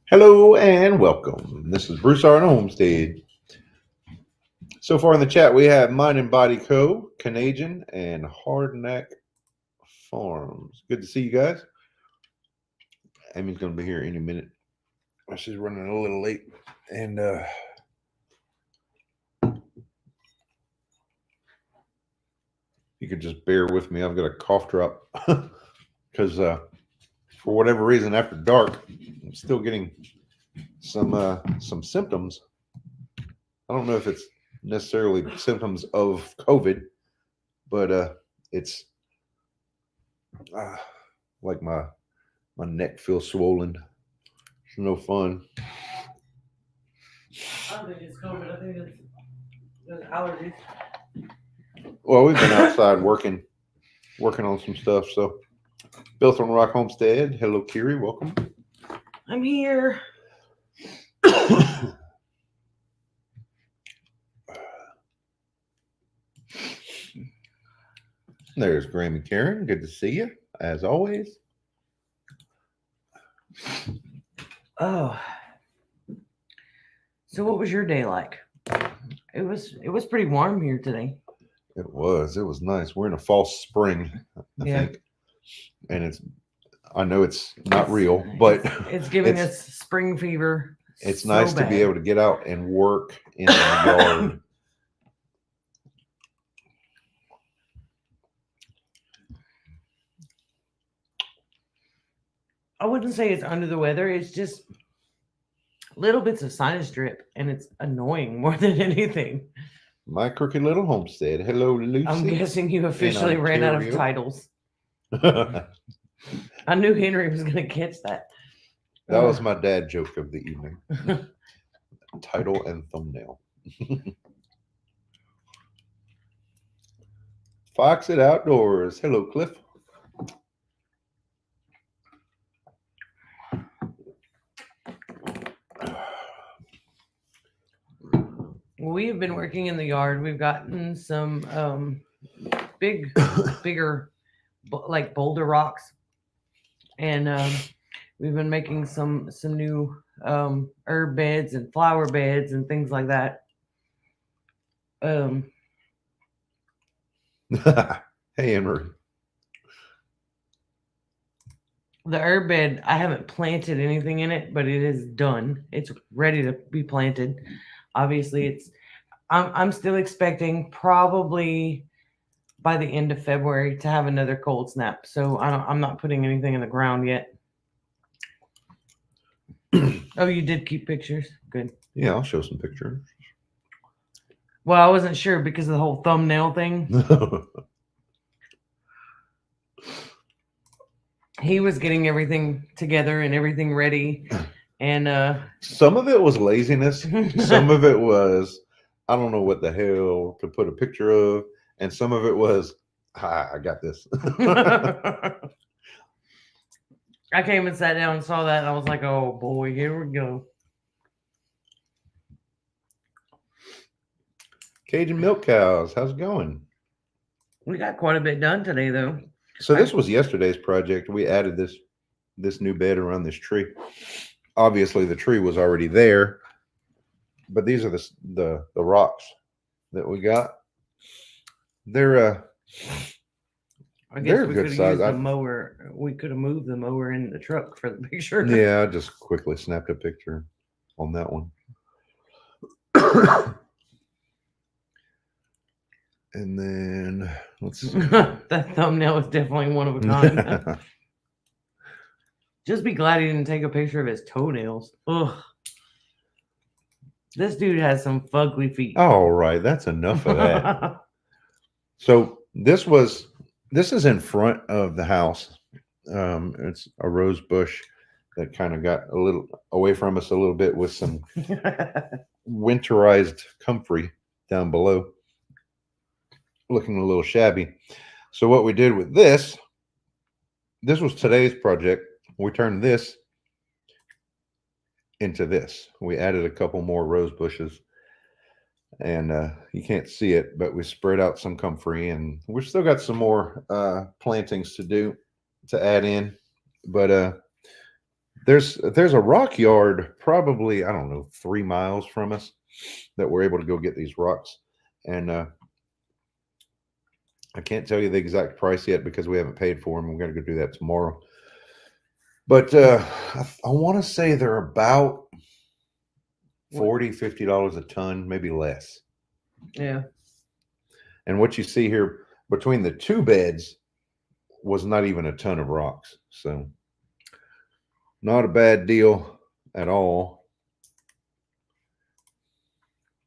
Hello and welcome. This is Bruce Arden Homestead. So far in the chat, we have Mind and Body Co., Canadian, and Hardneck Farms. Good to see you guys. Amy's going to be here any minute. She's running a little late. And you could just bear with me. I've got a cough drop because for whatever reason, after dark, I'm still getting some symptoms. I don't know if it's necessarily symptoms of COVID, but it's like my neck feels swollen. It's no fun. I don't think it's COVID. I think it's allergies. Well, we've been outside working on some stuff. So, Built on Rock Homestead. Hello, Kiri. Welcome. I'm here. There's Grammy Karen. Good to see you, as always. Oh. So what was your day like? It was pretty warm here today. It was nice. We're in a false spring, I Yeah. think, and I know it's not real, but It's giving us spring fever. It's so nice to be bad. able to get out and work in the yard. I wouldn't say it's under the weather. It's just little bits of sinus drip, and it's annoying more than anything. My Crooked Little Homestead. Hello, Lucy. I'm guessing you officially ran out of Ontario. titles. That I knew Henry was going to catch that. was my dad joke of the evening. Title and thumbnail. Fox it Outdoors. Hello, Cliff. We've been working in the yard. We've gotten some bigger, like boulder rocks, and we've been making some new herb beds and flower beds and things like that. Hey, Emery. The herb bed, I haven't planted anything in it, but it is done. It's ready to be planted. Obviously, I'm still expecting probably by the end of February to have another cold snap. So I'm not putting anything in the ground yet. Oh, you did keep pictures? Good. Yeah, I'll show some pictures. Well, I wasn't sure because of the whole thumbnail thing. He was getting everything together and everything ready. And some of it was laziness. Some of it was, I don't know what the hell to put a picture of. And some of it was, I got this. I came and sat down and saw that, and I was like, oh boy, here we go. Cajun Milk Cows, how's it going? We got quite a bit done today, though. So this was yesterday's project. We added this new bed around this tree. Obviously, the tree was already there, but these are the rocks that we got. They're I guess they're we good could have size. used the mower. We could have moved the mower in the truck for the picture. Yeah, I just quickly snapped a picture on that one. And then let's see. That thumbnail is definitely one of a kind. Just be glad he didn't take a picture of his toenails. Ugh. This dude has some fugly feet. All right, that's enough of that. So this is in front of the house. It's a rose bush that kind of got a little away from us a little bit with some winterized comfrey down below, looking a little shabby. So what we did with this was today's project. We turned this into this. We added a couple more rose bushes, and you can't see it, but we spread out some comfrey, and we've still got some more plantings to do to add in. But there's a rock yard probably, I don't know, 3 miles from us that we're able to go get these rocks. And I can't tell you the exact price yet because we haven't paid for them. We're going to go do that tomorrow. But I want to say they're about $40-$50 a ton, maybe less. Yeah. And what you see here between the two beds was not even a ton of rocks. So not a bad deal at all.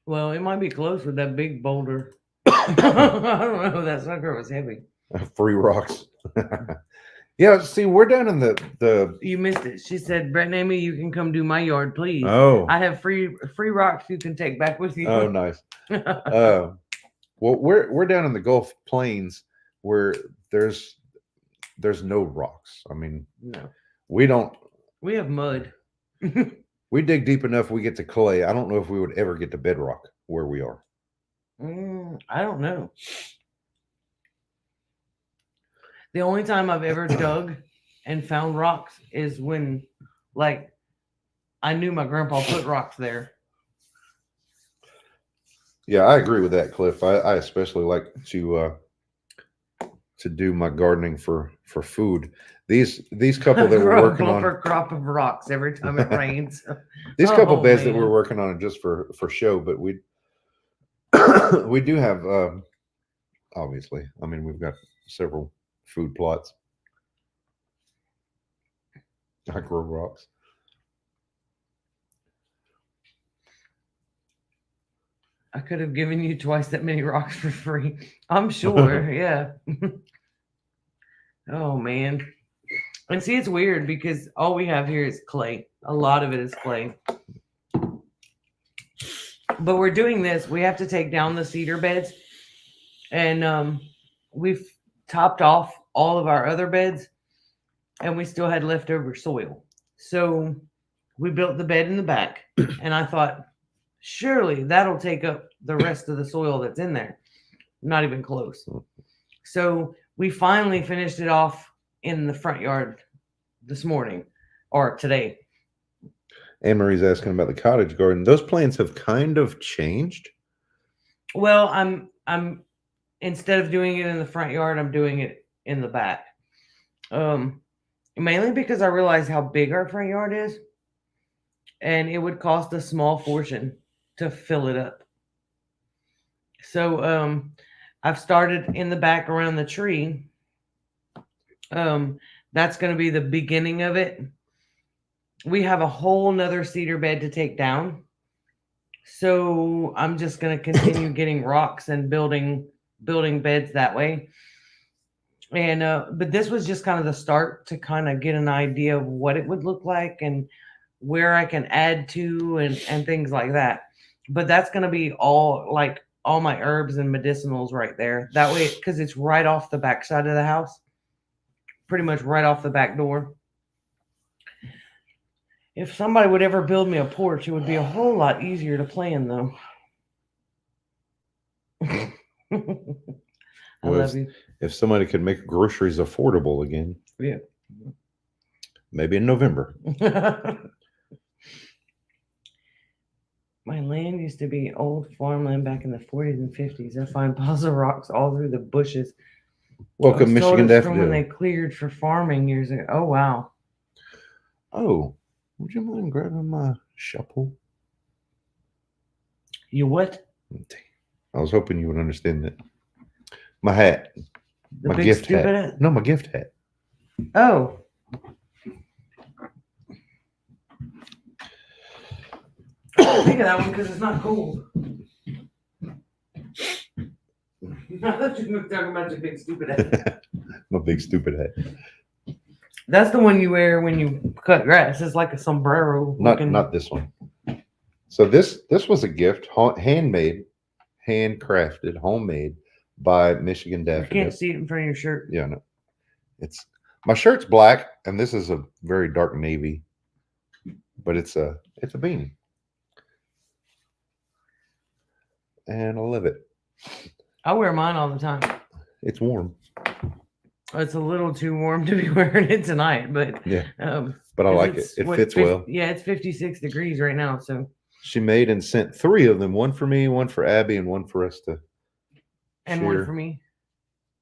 Well, it might be close with that big boulder. I don't know. That sucker was heavy. Free rocks. Yeah, see, we're down in the You missed it. She said, "Brett and Amy, you can come do my yard, please. oh I have free rocks you can take back with you." oh nice. Well, we're down in the Gulf Plains where there's no rocks. I mean, No, we don't. we have mud. We dig deep enough, we get to clay. I don't know if we would ever get to bedrock where we are. I don't know. The only time I've ever dug and found rocks is when, like, I knew my grandpa put rocks there. Yeah, I agree with that, Cliff. I especially like to do my gardening for food. These couple that we're working on, bumper crop of rocks every time it rains. these couple Oh, beds that man. we're working on are just for show, but we we do have obviously. I mean, we've got several food plots. I grow rocks. I could have given you twice that many rocks for free. I'm sure. Yeah. Oh man. And see, it's weird because all we have here is clay. A lot of it is clay. But we're doing this. We have to take down the cedar beds, and we've topped off all of our other beds, and we still had leftover soil. So we built the bed in the back, and I thought, surely that'll take up the rest of the soil that's in there. Not even close. So we finally finished it off in the front yard this morning or today. Anne Marie's asking about the cottage garden. Those plans have kind of changed. Well, I'm instead of doing it in the front yard, I'm doing it in the back. Mainly because I realized how big our front yard is, and it would cost a small fortune to fill it up. So I've started in the back around the tree. That's going to be the beginning of it. We have a whole nother cedar bed to take down. So I'm just going to continue getting rocks and building beds that way. And but this was just kind of the start to kind of get an idea of what it would look like and where I can add to and things like that. But that's going to be all my herbs and medicinals right there. That way, because it's right off the back side of the house, pretty much right off the back door. If somebody would ever build me a porch, it would be a whole lot easier to plan, though. I Well, love you. If somebody could make groceries affordable again, Yeah. maybe in November. My land used to be old farmland back in the 40s and 50s. I find piles of rocks all through the bushes. Welcome, It was Michigan sold us from when Daffodil. they cleared for farming years ago. Oh wow. Oh, would you mind grabbing my shovel? You what? I was hoping you would understand that. My hat. The My big gift stupid hat. No, my gift hat. Oh. Think of that one because it's not cool. I thought you were talking about your big stupid hat. My big stupid hat. That's the one you wear when you cut grass. It's like a sombrero. Not this one. So this was a gift, handmade, handcrafted, homemade by Michigan I Daffodil. can't see it in front of your shirt. Yeah, no. It's my shirt's black and this is a very dark navy, but it's a beanie. And I love it. I wear mine all the time. It's warm. It's a little too warm to be wearing it tonight, but Yeah, um, but I 'cause like it. it's It what, fits well. yeah, it's 56 degrees right now. So, She made and sent 3 of them, one for me, one for Abby, and one for us to and one share. for me.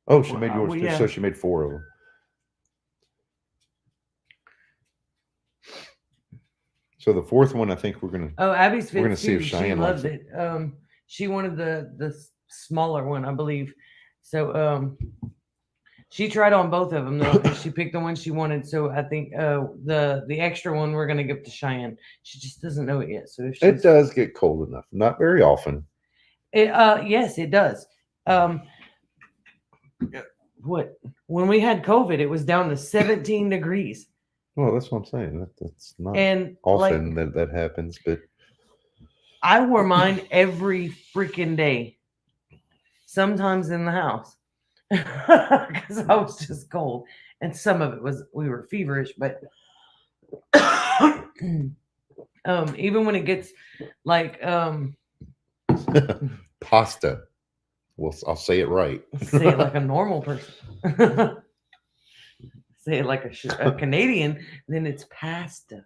Oh, she made yours Well, too. yeah. So she made 4 of them. So the fourth one, I think we're gonna. Oh, Abby's We're gonna fits see if too. She Cheyenne likes loved it. She wanted the smaller one, I believe. So, she tried on both of them though, and she picked the one she wanted. So I think the extra one we're gonna give to Cheyenne. She just doesn't know it yet. So if It she's does get cold enough, not very often. yes, it does. What when we had COVID, it was down to 17 degrees, Well, that's what I'm saying. That's not and often like that happens, but I wore mine every freaking day. Sometimes in the house because I was just cold, and some of it was we were feverish, but even when it gets like pasta. Well, I'll say it right. say it like a normal person. Say it like a Canadian, then it's pasta.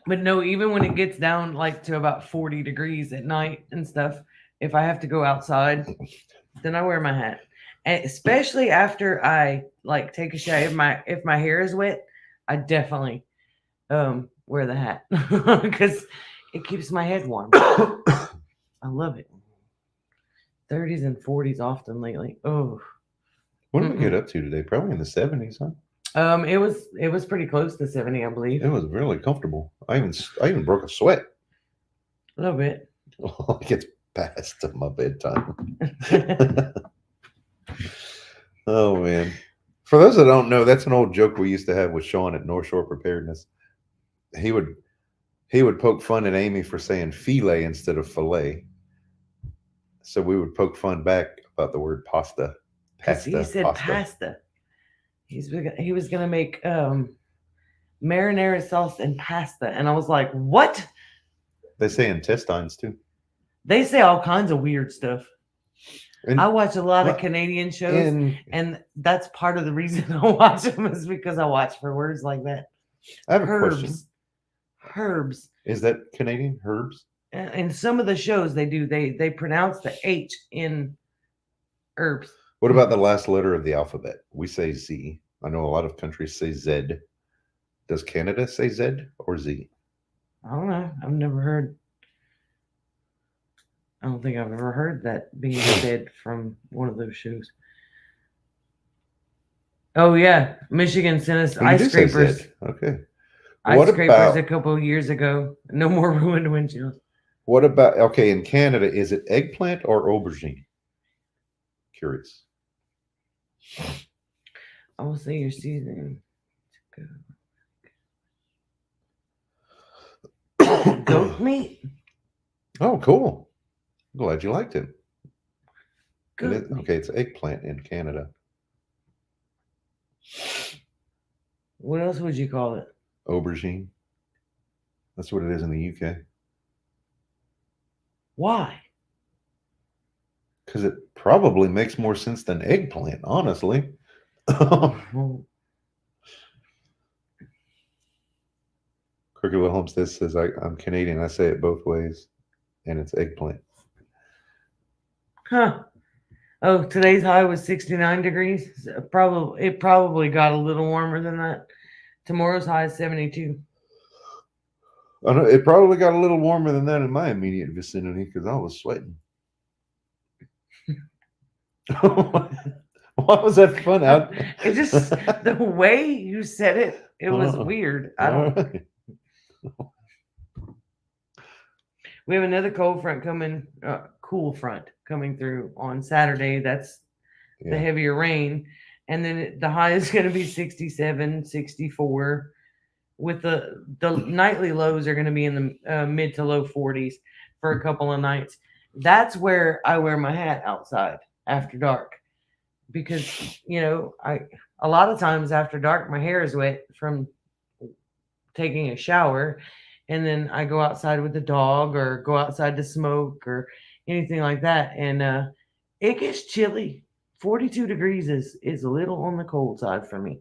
But no, even when it gets down like to about 40 degrees at night and stuff, if I have to go outside, then I wear my hat. And especially after I like take a shower, if my hair is wet, I definitely wear the hat because it keeps my head warm. I love it. 30s and 40s often lately. Oh, What did we get up to today? Probably in the 70s, huh? it was pretty close to 70, I believe. It was really comfortable. I even broke a sweat. A little bit. Like it's past my bedtime. Oh man. For those that don't know, that's an old joke we used to have with Sean at North Shore Preparedness. He would poke fun at Amy for saying filet instead of fillet. So we would poke fun back about the word pasta. Because he said pasta. He was gonna make marinara sauce and pasta, and I was like, what? They say intestines too. They say all kinds of weird stuff. And I watch a lot of Canadian shows, and that's part of the reason I watch them is because I watch for words like that. I have a question. Herbs. Is that Canadian herbs? In some of the shows they do, they pronounce the H in herbs. What about the last letter of the alphabet? We say Z. I know a lot of countries say Z. Does Canada say Z or Z? I don't know. I've never heard. I don't think I've ever heard that being said from one of those shows. Oh yeah, Michigan sent us ice scrapers. Okay. Ice scrapers a couple of years ago. No more ruined windshields. What about in Canada? Is it eggplant or aubergine? Curious. I will say your seasoning. Goat meat. Oh, cool. Glad you liked it. Goat meat. Okay, it's eggplant in Canada. What else would you call it? Aubergine. That's what it is in the UK. Why? Because it probably makes more sense than eggplant, honestly. Well, Crooked Little Homestead says I'm Canadian. I say it both ways, and it's eggplant. huh. Oh, today's high was 69 degrees. It probably got a little warmer than that. Tomorrow's high is 72. I know it probably got a little warmer than that in my immediate vicinity because I was sweating. Why was that fun out? It just the way you said it, it was weird. I don't. Right. We have another cold front coming, cool front coming through on Saturday. That's the heavier rain. And then the high is going to be 67, 64. With the nightly lows are going to be in the mid to low 40s for a couple of nights. That's where I wear my hat outside after dark. Because, a lot of times after dark, my hair is wet from taking a shower. And then I go outside with the dog or go outside to smoke or anything like that. And It gets chilly. 42 degrees is a little on the cold side for me.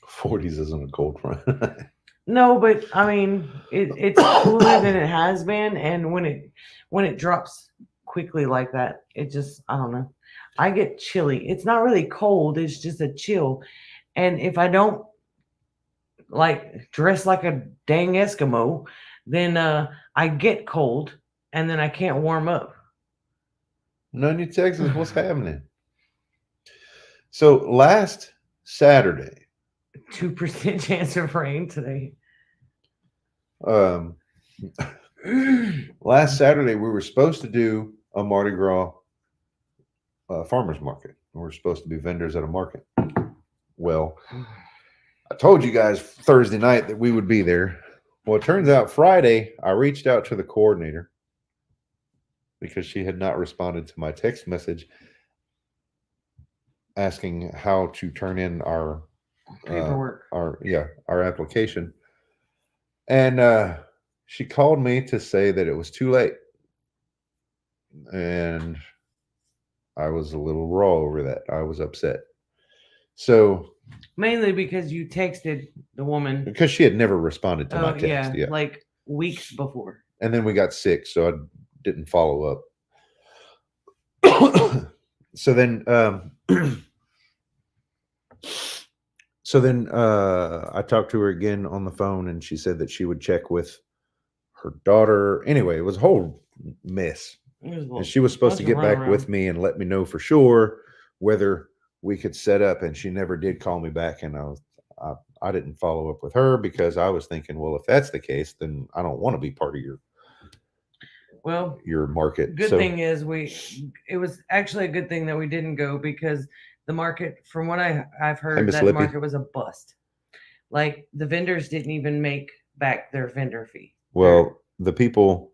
40s isn't a cold front. No, but I mean it's cooler than it has been, and when it drops quickly like that, it just I don't know. I get chilly. It's not really cold, it's just a chill. And if I don't like dress like a dang Eskimo, then I get cold and then I can't warm up. None of Texas, what's happening? So last Saturday, 2% chance of rain today. um, last Saturday we were supposed to do a Mardi Gras farmers market. We were supposed to be vendors at a market. Well, I told you guys Thursday night that we would be there. Well, it turns out Friday I reached out to the coordinator because she had not responded to my text message asking how to turn in our Paperwork. our application. And she called me to say that it was too late. And I was a little raw over that. I was upset. So Mainly because you texted the woman. because she had never responded to my text. Yeah, like weeks before. And then we got sick, so I didn't follow up. So then I talked to her again on the phone, and she said that she would check with her daughter. Anyway, it was a whole mess. And she was supposed to get back with me and let me know for sure whether we could set up, and she never did call me back. And I didn't follow up with her because I was thinking, well, if that's the case, then I don't want to be part of your market. Good thing is it was actually a good thing that we didn't go, because the market, from what I've heard, that Lippy. market was a bust. Like the vendors didn't even make back their vendor fee. Well, the people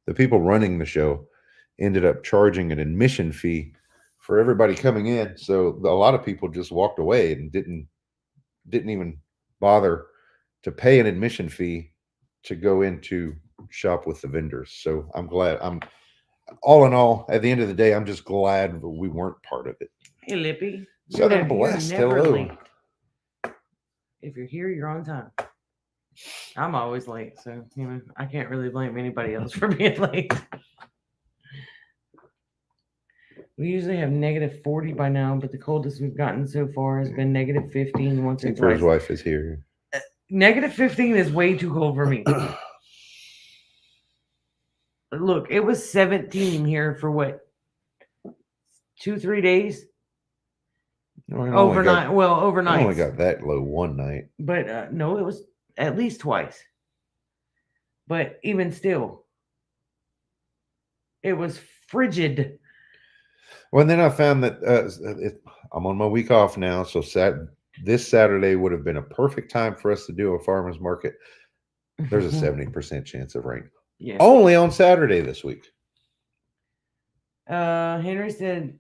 running the show ended up charging an admission fee for everybody coming in. So a lot of people just walked away and didn't even bother to pay an admission fee to go into shop with the vendors. So I'm glad. All in all, at the end of the day, I'm just glad we weren't part of it. Hey, Lippy. Southern Blast, hello. Late. If you're here, you're on time. I'm always late, so I can't really blame anybody else for being late. We usually have -40 by now, but the coldest we've gotten so far has been -15 once or twice. His wife is here. -15 is way too cold for me. Look, it was 17 here for what? 2-3 days? Overnight. Overnight. I only got that low one night. But no, it was at least twice. But even still, it was frigid. Well, and then I found that I'm on my week off now, so this Saturday would have been a perfect time for us to do a farmer's market. There's a 70% chance of rain. Yeah. Only on Saturday this week. Henry said,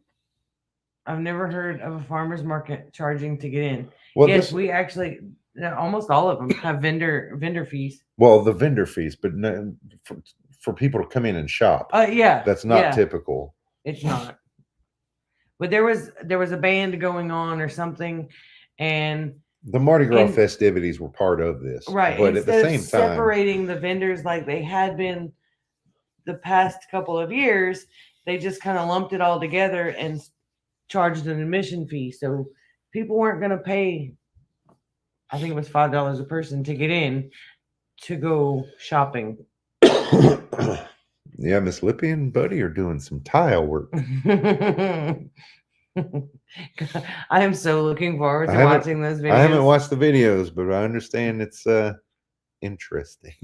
I've never heard of a farmer's market charging to get in. Well, yes, we actually, almost all of them have vendor fees. Well, the vendor fees, but no, for people to come in and shop. Yeah. That's not typical. It's not. But there was a band going on or something, and the Mardi Gras festivities were part of this, right? But at the same time, separating the vendors like they had been the past couple of years, they just kind of lumped it all together and charged an admission fee. So people weren't going to pay. I think it was $5 a person to get in to go shopping. Yeah, Miss Lippy and Buddy are doing some tile work. I am so looking forward to watching those videos. I haven't watched the videos, but I understand it's interesting.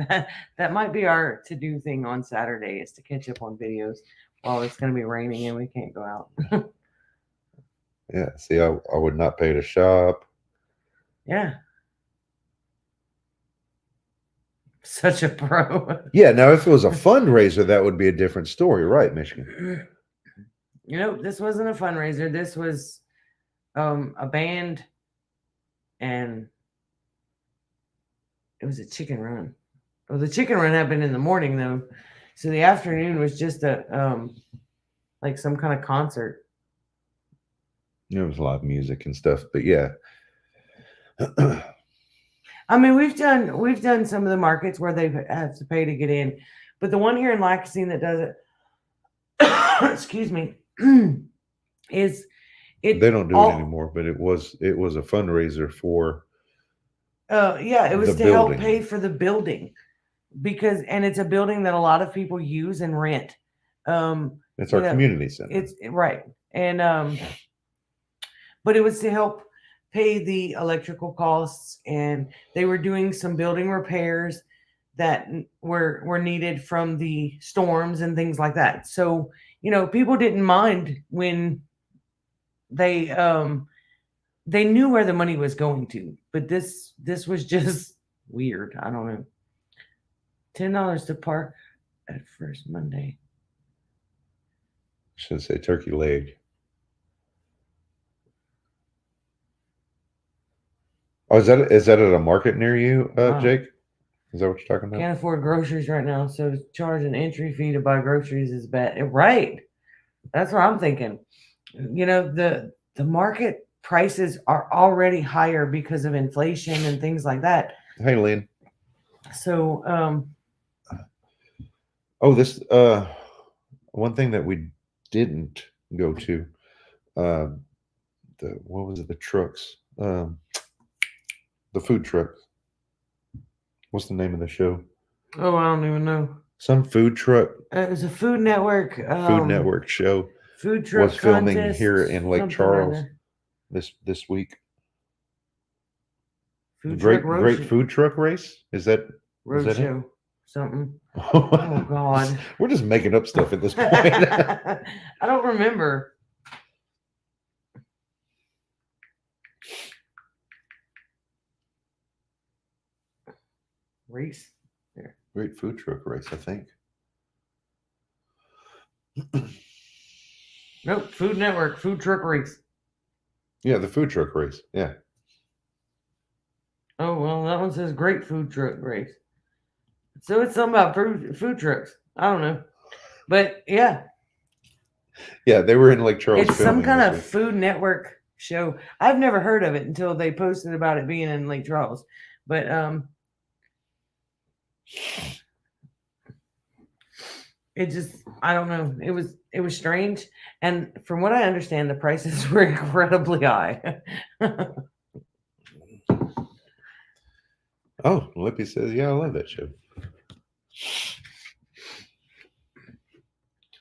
that might be our to-do thing on Saturday, is to catch up on videos while it's going to be raining and we can't go out. Yeah, see, I would not pay to shop. Yeah. Such a pro. Yeah, now if it was a fundraiser, that would be a different story, right, Michigan? This wasn't a fundraiser. This was a band, and it was a chicken run. Well, the chicken run happened in the morning, though. So the afternoon was just a like some kind of concert. There was live music and stuff, but yeah. I mean, we've done some of the markets where they have to pay to get in, but the one here in Lacassine that does it, excuse me, is it? They don't do it all- anymore, but it was a fundraiser for Yeah, it was the to help building. pay for the building because, and it's a building that a lot of people use and rent. it's You our know, community center. It's right, and but it was to help pay the electrical costs, and they were doing some building repairs that were needed from the storms and things like that. So people didn't mind when they they knew where the money was going to, but this was just weird. I don't know. $10 to park at First Monday. Should say turkey leg. Oh, is that at a market near you, Wow. Jake? Is that what you're talking about? Can't afford groceries right now, so to charge an entry fee to buy groceries is bad. Right. That's what I'm thinking. The market prices are already higher because of inflation and things like that. Hey, Lynn. So, Oh, this one thing that we didn't go to, what was it? The trucks, the food trucks. What's the name of the show? oh, I don't even know. Some food truck It was a Food Network. Food Network show Food truck was filming contest, here in Lake something or Charles other. this week. Food Great truck road great show- food truck race. Is that road that it? show something. Oh God. We're just making up stuff at this point. I don't remember. Reese. Great food truck race, I think. Nope. Food Network. Food truck race. Yeah, the food truck race. Yeah. Oh well, that one says great food truck race. So it's something about food trucks. I don't know, but yeah, Yeah, they were in Lake Charles it's some filming kind this of week. Food Network show. I've never heard of it until they posted about it being in Lake Charles. But it just, I don't know. It was strange, and from what I understand, the prices were incredibly high. Oh, Lippy says, yeah, I love that show.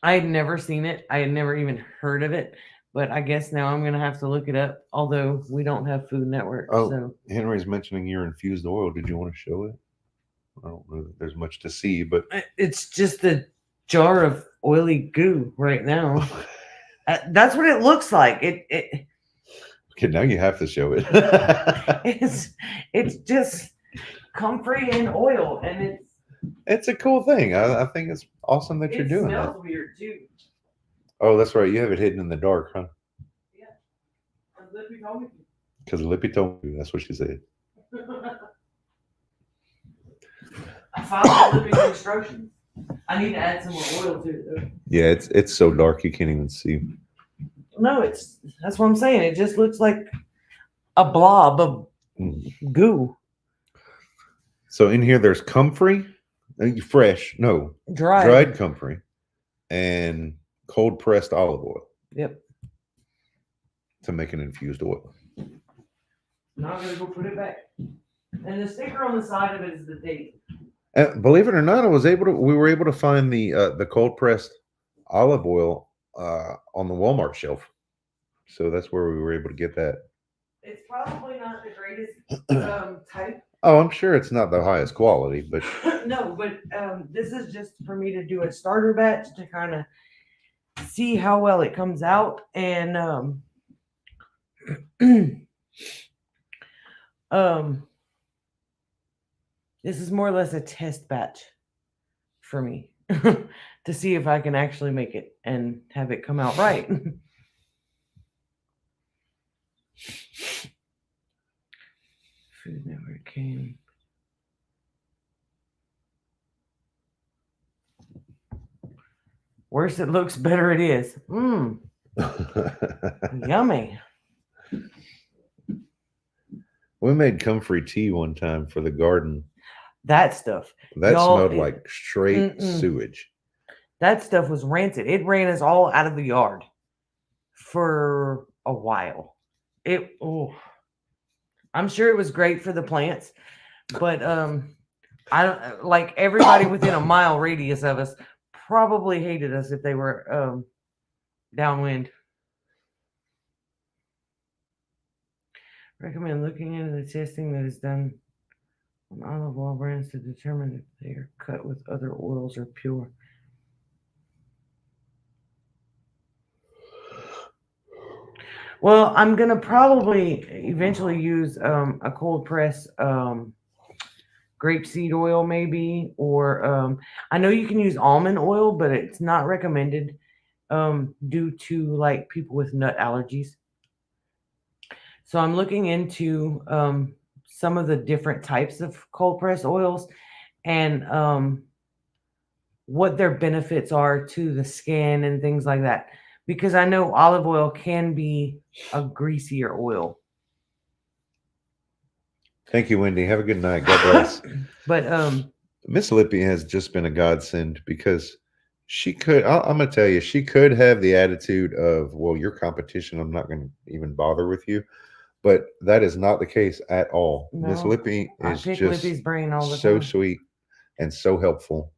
I had never seen it. I had never even heard of it. But I guess now I'm gonna have to look it up. Although we don't have Food Network, Oh, so Henry's mentioning your infused oil. Did you want to show it? I don't know that there's much to see, but it's just a jar of oily goo right now. That's what it looks like. okay, now you have to show it. It's just comfrey and oil, and It's a cool thing. I think it's awesome that you're it doing smells that. weird too. Oh, that's right. You have it hidden in the dark, huh? Lippy told me Because Lippy told me. That's what she said. to. I followed Lippy's instructions. I need to add some more oil to it though. Yeah, it's so dark you can't even see. No, that's what I'm saying. It just looks like a blob of goo. So in here, there's comfrey, dried comfrey, and cold pressed olive oil Yep. to make an infused oil. Now I'm gonna go put it back. And the sticker on the side of it is the date. And believe it or not, we were able to find the cold pressed olive oil on the Walmart shelf. So that's where we were able to get that. It's probably not the greatest type. Oh, I'm sure it's not the highest quality, but No, but this is just for me to do a starter batch to kind of see how well it comes out. And this is more or less a test batch for me to see if I can actually make it and have it come out right. Food Network came. Worse it looks, better it is. Mmm, yummy. We made comfrey tea one time for the garden. That stuff. That Y'all, smelled it- like straight Mm-mm. sewage. That stuff was rancid. It ran us all out of the yard for a while. I'm sure it was great for the plants, but I don't like everybody within a mile radius of us probably hated us if they were downwind. Recommend looking into the testing that is done on olive oil brands to determine if they are cut with other oils or pure. Well, I'm gonna probably eventually use a cold press grapeseed oil, maybe, or I know you can use almond oil, but it's not recommended due to like people with nut allergies. So I'm looking into some of the different types of cold press oils and what their benefits are to the skin and things like that. Because I know olive oil can be a greasier oil. Thank you, Wendy. Have a good night. God bless. But Miss Lippy has just been a godsend because she could. I'm gonna tell you, she could have the attitude of, "Well, you're competition. I'm not going to even bother with you." But that is not the case at all. Miss No, Lippy I is pick just Lippy's brain all the so time. sweet and so helpful.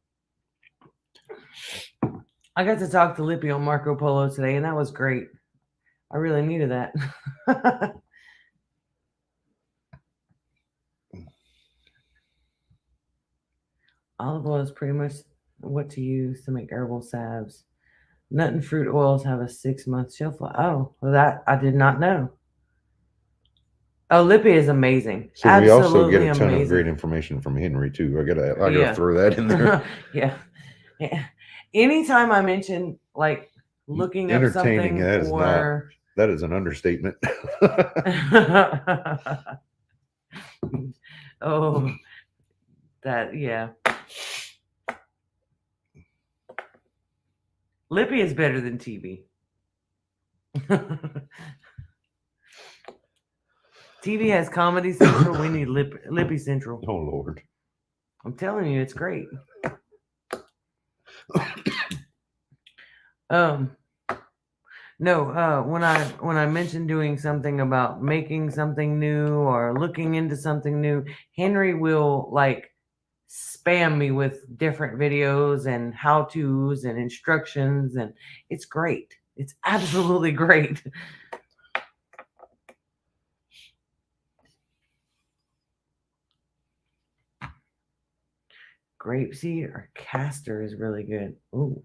I got to talk to Lippy on Marco Polo today, and that was great. I really needed that. Olive oil is pretty much what to use to make herbal salves. Nut and fruit oils have a 6-month shelf life. Oh, well, that I did not know. Oh, Lippy is amazing. So we also Absolutely get a ton amazing. of great information from Henry too. I gotta Yeah. throw that in there. Yeah. Anytime I mention like looking up Entertaining, something that is or That is an understatement. oh, that yeah. Lippy is better than TV. TV has Comedy Central. We need Lippy Central. Oh Lord. I'm telling you, it's great. No, when I mentioned doing something about making something new or looking into something new, Henry will like spam me with different videos and how-tos and instructions, and it's great. It's absolutely great. Grapeseed or castor is really good. Ooh.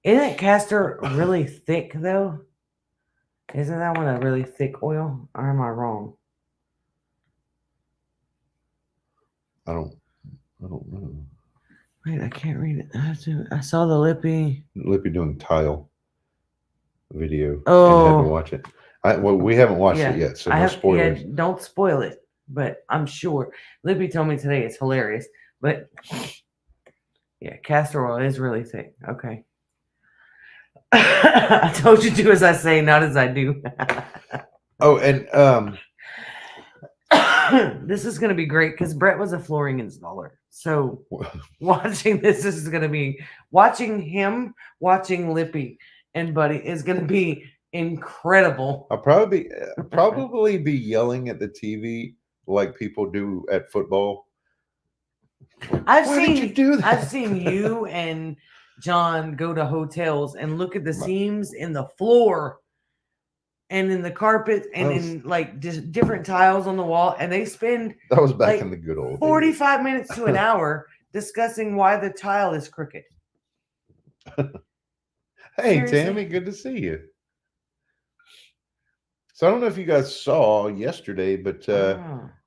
Isn't castor really thick though? Isn't that one a really thick oil? Or am I wrong? I don't know. Wait, I can't read it. I saw the Lippy. Lippy doing tile video and had Oh. to watch it. Well, we haven't watched Yeah, it yet, so I no have. spoilers. Yeah, don't spoil it. But I'm sure Lippy told me today it's hilarious. But yeah, castor oil is really thick. Okay. I told you do as I say, not as I do. Oh, and this is going to be great because Brett was a flooring installer. So watching this is going to be watching him, watching Lippy and Buddy is going to be incredible. I'll probably be yelling at the TV like people do at football. I've Why seen did you do that? I've seen you and John go to hotels and look at the seams in the floor and in the carpet and in like just different tiles on the wall, and they spend That was back like in the good old days. 45 minutes to an hour discussing why the tile is crooked. Hey, Seriously. Tammy, good to see you. So I don't know if you guys saw yesterday, but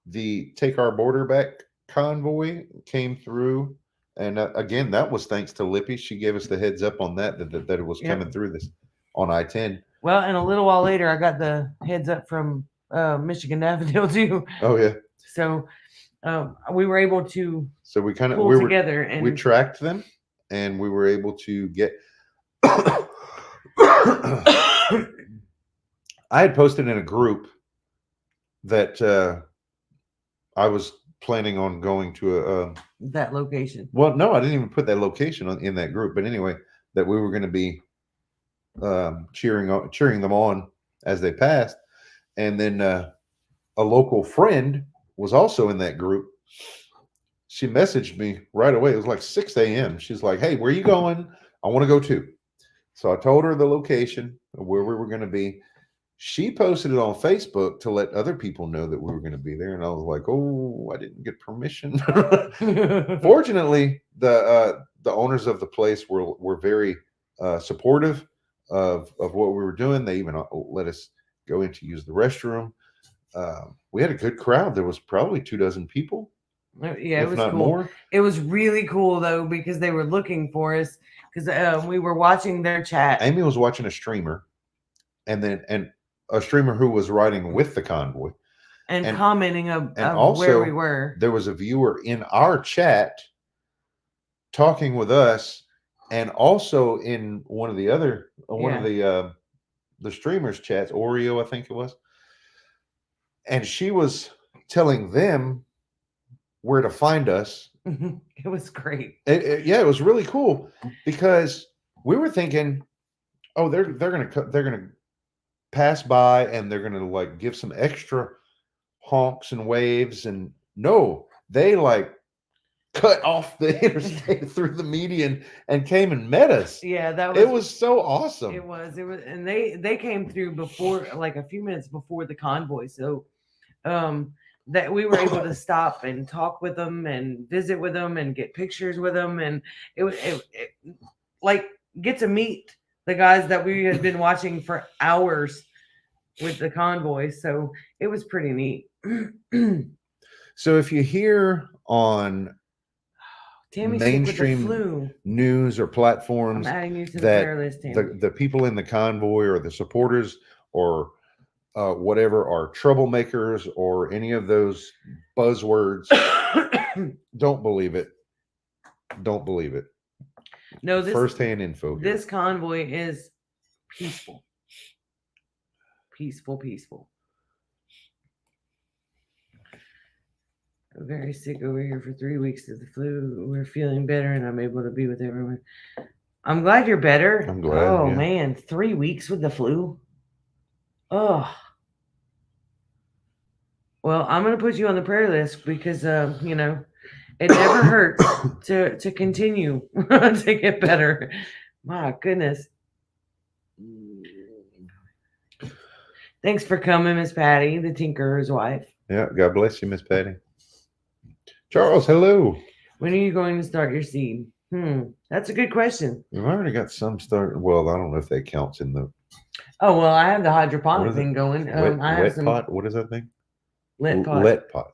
the Take Our Border Back convoy came through, and again, that was thanks to Lippy. She gave us the heads up on that it was coming through this on I-10. Well, and a little while later, I got the heads up from Michigan Daffodil too. Oh yeah. So we were able to So we kind of pull together and we tracked them, and we were able to get. I had posted in a group that I was planning on going to that location. well, no, I didn't even put that location in that group, but anyway, that we were going to be cheering them on as they passed, and then a local friend was also in that group. She messaged me right away. It was like 6 a.m. She's like, "Hey, where you going? I want to go too." So I told her the location of where we were going to be. She posted it on Facebook to let other people know that we were going to be there, and I was like, "Oh, I didn't get permission." Fortunately, the owners of the place were very supportive of what we were doing. They even let us go in to use the restroom. We had a good crowd. There was probably 24 people, Yeah, it if was not cool. more. It was really cool though because they were looking for us because we were watching their chat. Amy was watching a streamer, and a streamer who was riding with the convoy, and commenting of also, where we were. There was a viewer in our chat talking with us, and also in one of the other one of the streamers chats, Oreo, I think it was, and she was telling them where to find us. It was great. Yeah, it was really cool because we were thinking, oh, they're gonna pass by and they're gonna like give some extra honks and waves, and no, they like cut off the interstate through the median and came and met us. Yeah, it was so awesome. It was, and they came through before, like a few minutes before the convoy, so that we were able to stop and talk with them and visit with them and get pictures with them, and it like get to meet the guys that we had been watching for hours with the convoy. So it was pretty neat. So if you hear on Tammy's mainstream news or platforms that the people in the convoy or the supporters or whatever are troublemakers or any of those buzzwords, don't believe it. Don't believe it. No, this firsthand info. This convoy is peaceful. Peaceful. I'm very sick over here for 3 weeks of the flu. We're feeling better and I'm able to be with everyone. I'm glad you're better. I'm glad. Oh, yeah. Man, 3 weeks with the flu. Oh. Well, I'm going to put you on the prayer list because, it never hurts to continue to get better. My goodness. Thanks for coming, Miss Patty, the tinkerer's wife. Yeah, God bless you, Miss Patty. Charles, hello. When are you going to start your seed? That's a good question. We've already got some started. Well, I don't know if that counts in the. Oh, well, I have the hydroponic thing going. I have some pot. What is that thing? Let pot.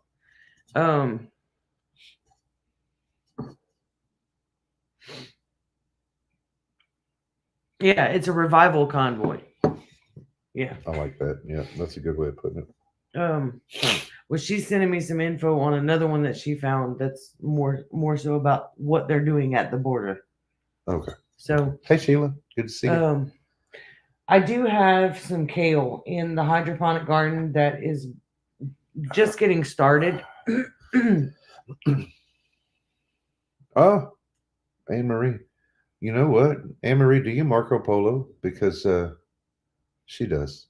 Yeah, it's a revival convoy. Yeah. I like that. Yeah, that's a good way of putting it. Well, she's sending me some info on another one that she found that's more so about what they're doing at the border. Okay. So hey Sheila, good to see you. I do have some kale in the hydroponic garden that is just getting started. Oh, Anne Marie. You know what? Anne Marie, do you Marco Polo? Because she does.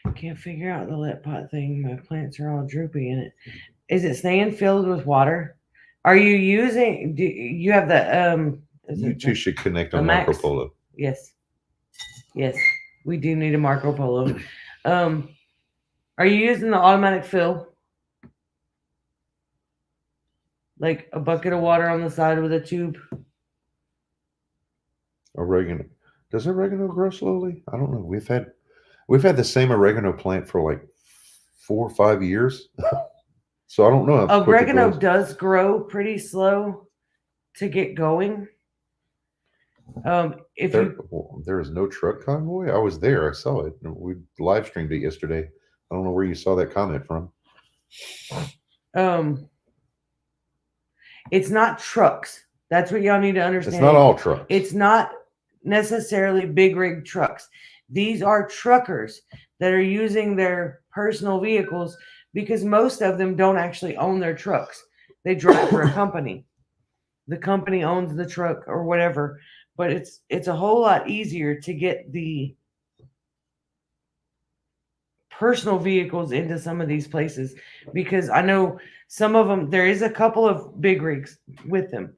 I can't figure out the let pot thing. My plants are all droopy in it. Is it staying filled with water? Are you using? Do you have the You two should connect on Marco Polo. Yes, we do need a Marco Polo. Are you using the automatic fill? Like a bucket of water on the side with a tube? Oregano. Does oregano grow slowly? I don't know. We've had the same oregano plant for like 4 or 5 years. So I don't know. Oregano does grow pretty slow to get going. There is no truck convoy. I was there. I saw it. We live streamed it yesterday. I don't know where you saw that comment from. It's not trucks. That's what y'all need to understand. It's not all trucks. It's not necessarily big rig trucks. These are truckers that are using their personal vehicles because most of them don't actually own their trucks. They drive for a company. The company owns the truck or whatever, but it's a whole lot easier to get the personal vehicles into some of these places because I know some of them there is a couple of big rigs with them.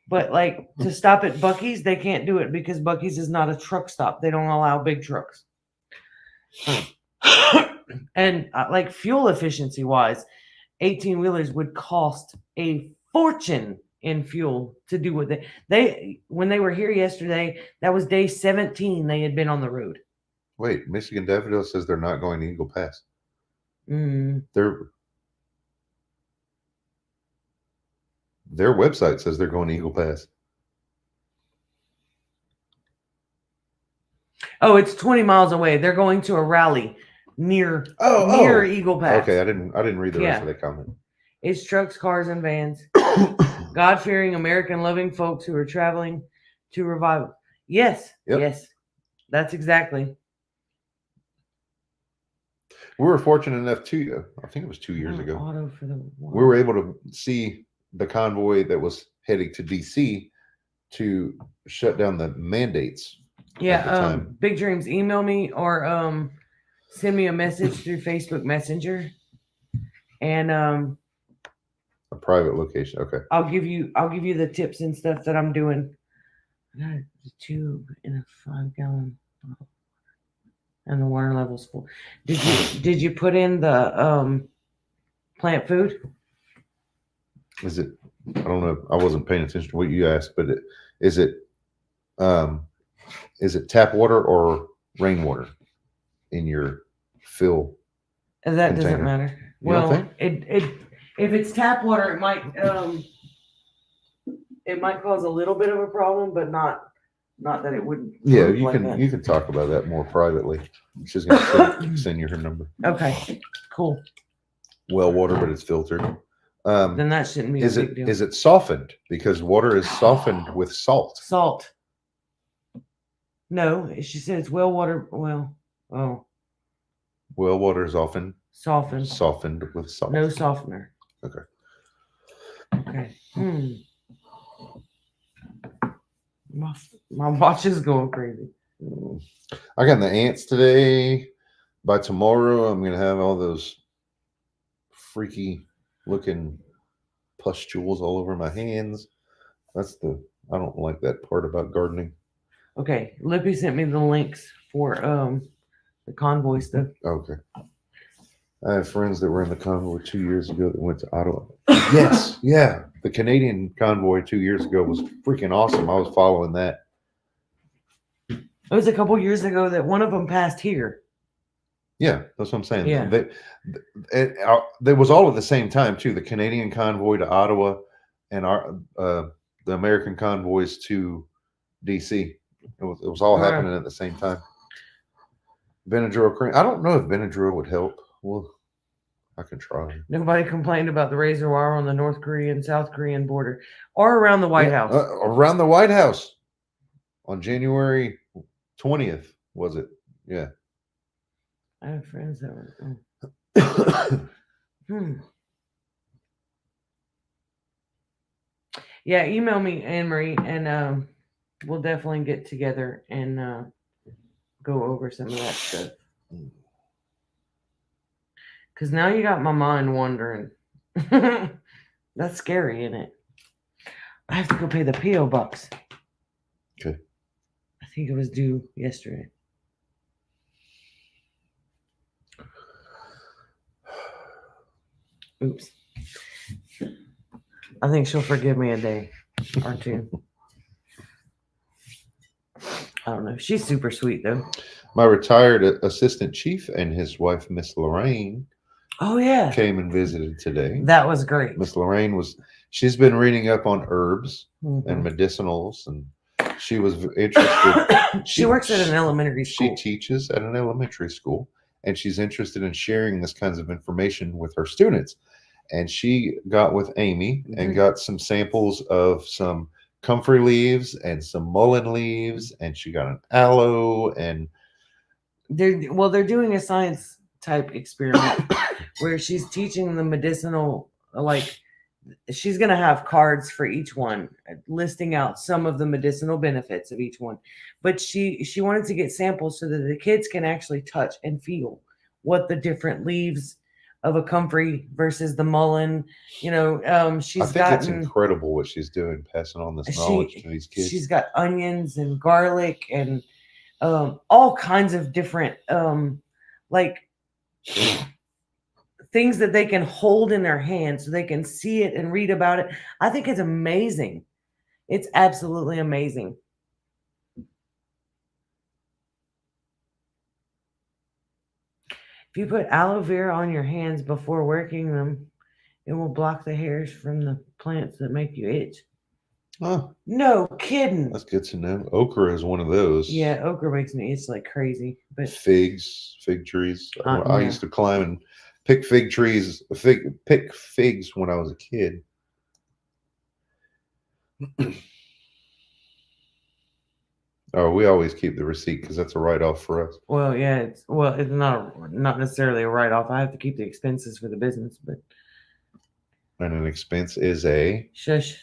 But like to stop at Bucky's, they can't do it because Bucky's is not a truck stop. They don't allow big trucks. And like fuel efficiency wise, 18 wheelers would cost a fortune in fuel to do what they when they were here yesterday, that was day 17 they had been on the road. Wait, Michigan Daffodil says they're not going to Eagle Pass. Mm. Their website says they're going to Eagle Pass. Oh, it's 20 miles away. They're going to a rally near Eagle Pass. Okay, I didn't read the rest of that comment. It's trucks, cars, and vans. God-fearing, American-loving folks who are traveling to revival. Yes, Yep. Yes, that's exactly. We were fortunate enough to, I think it was 2 years ago, Auto for the we were able to see the convoy that was heading to DC to shut down the mandates. Yeah, at the time. Big Dreams, email me or send me a message through Facebook Messenger, and A private location. Okay. I'll give you the tips and stuff that I'm doing. I got a tube in a 5-gallon bottle, and the water level's full. Did you put in the plant food? Is it? I don't know. I wasn't paying attention to what you asked, but is it tap water or rainwater in your fill? That doesn't container? matter. You don't Well, think? it if it's tap water, it might cause a little bit of a problem, but not that it wouldn't. Yeah, look you like can that. you can talk about that more privately. She's gonna send you her number. Okay, cool. Well water, but it's filtered. Then that shouldn't be a Is big it deal. is it softened? Because water is softened with salt. Salt? No, she said it's well water. Well, Well water is often softened. softened with salt. No softener. Okay. Okay. My watch is going crazy. I got the ants today. By tomorrow, I'm gonna have all those freaky looking pustules all over my hands. I don't like that part about gardening. Okay, Lippy sent me the links for the convoy stuff. Okay. I have friends that were in the convoy 2 years ago that went to Ottawa. Yes, yeah. The Canadian convoy 2 years ago was freaking awesome. I was following that. It was a couple years ago that one of them passed here. Yeah, that's what I'm saying. Yeah. They was all at the same time too. The Canadian convoy to Ottawa and the American convoys to DC. It was all Right. happening at the same time. Benadryl cream. I don't know if Benadryl would help. Well, I can try. Nobody complained about the razor wire on the North Korean, South Korean border or around the White House. Around the White House on January 20th, was it? Yeah. I have friends that were. Yeah, email me, Anne Marie, and we'll definitely get together and go over some of that stuff. Because now you got my mind wandering. That's scary, isn't it? I have to go pay the P.O. box. Okay. I think it was due yesterday. Oops. I think she'll forgive me a day or two. I don't know. She's super sweet, though. My retired assistant chief and his wife, Miss Lorraine, Oh, yeah. came and visited today. That was great. Miss Lorraine she's been reading up on herbs Mhm. and medicinals, and she was interested. She works at an elementary She school. teaches at an elementary school, and she's interested in sharing this kinds of information with her students. And she got with Amy and Mhm. got some samples of some comfrey leaves and some mullein leaves, and she got an aloe and they're doing a science type experiment where she's teaching the medicinal, like she's going to have cards for each one listing out some of the medicinal benefits of each one, but she wanted to get samples so that the kids can actually touch and feel what the different leaves of a comfrey versus the mullein, I she's think it's gotten incredible what she's doing, passing on this knowledge to these kids. she's got onions and garlic and all kinds of different like things that they can hold in their hands so they can see it and read about it. I think it's amazing. It's absolutely amazing. If you put aloe vera on your hands before working them, it will block the hairs from the plants that make you itch. Oh, No kidding. that's good to know. Okra is one of those. Yeah, okra makes me itch like crazy. But Fig trees. I yeah. used to climb and pick fig trees, pick figs when I was a kid. Oh, we always keep the receipt because that's a write-off for us. Well, yeah, it's not necessarily a write-off. I have to keep the expenses for the business, but And an expense is a. shush.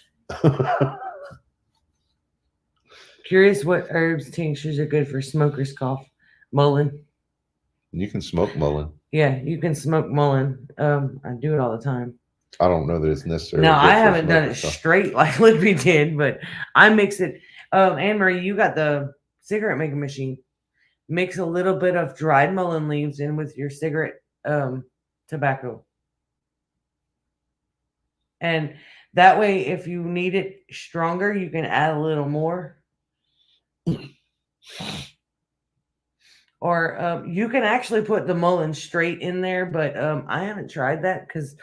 Curious what herbs tinctures are good for smoker's cough. Mullein. You can smoke mullein. Yeah, you can smoke mullein. I do it all the time. I don't know that it's necessary. No, I haven't done it straight like Lippy did, but I mix it. Anne Marie, you got the cigarette making machine. Mix a little bit of dried mullein leaves in with your cigarette tobacco. And that way, if you need it stronger, you can add a little more. Or you can actually put the mullein straight in there, but I haven't tried that because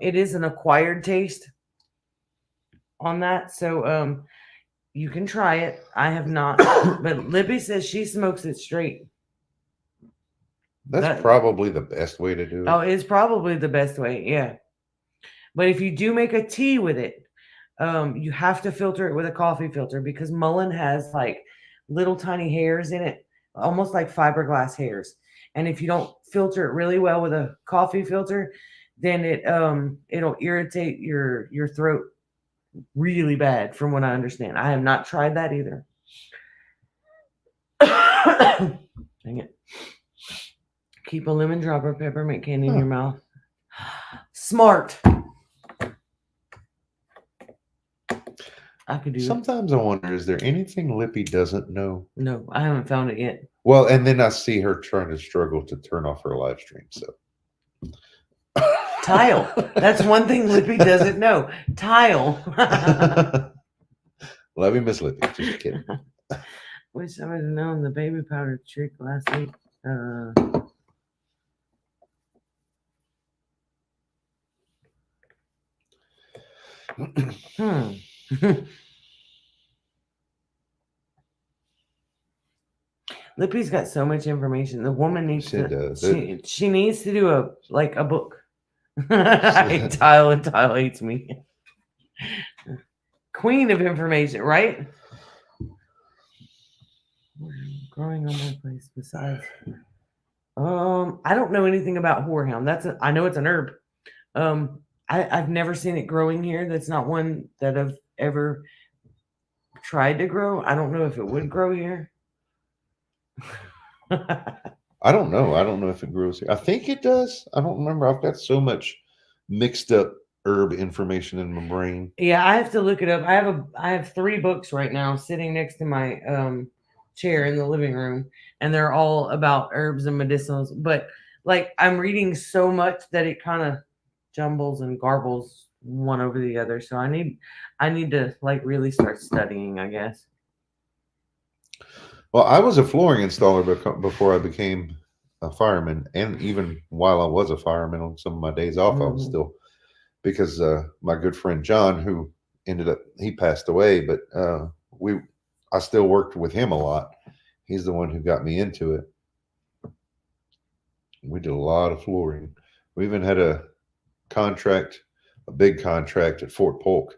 it is an acquired taste on that. So you can try it. I have not, but Libby says she smokes it straight. That's probably the best way to do it. Oh, it's probably the best way, yeah. But if you do make a tea with it, you have to filter it with a coffee filter because mullein has like little tiny hairs in it, almost like fiberglass hairs. And if you don't filter it really well with a coffee filter, then it'll irritate your throat really bad, from what I understand. I have not tried that either. Dang it. Keep a lemon drop or peppermint candy in your mouth. Smart. I could do Sometimes I wonder, is there anything Lippy doesn't know? No, I haven't found it yet. Well, and then I see her trying to struggle to turn off her live stream. So tile. That's one thing Lippy doesn't know. Tile. Love you, Miss Lippy. Just kidding. Wish I would have known the baby powder trick last week. Lippy's got so much information. The woman needs she needs to do a book. Tile hates me. Queen of information, right? Growing on my place besides. I don't know anything about horehound. I know it's an herb. I've never seen it growing here. That's not one that I've ever tried to grow. I don't know if it would grow here. I don't know. I don't know if it grows here. I think it does. I don't remember. I've got so much mixed up herb information in my brain. Yeah, I have to look it up. I have 3 books right now sitting next to my chair in the living room, and they're all about herbs and medicinals. But like I'm reading so much that it kind of jumbles and garbles one over the other. So I need to like really start studying, I guess. Well, I was a flooring installer before I became a fireman, and even while I was a fireman on some of my days off, I was still, because my good friend John, who he passed away, but I still worked with him a lot. He's the one who got me into it. We did a lot of flooring. We even had a big contract at Fort Polk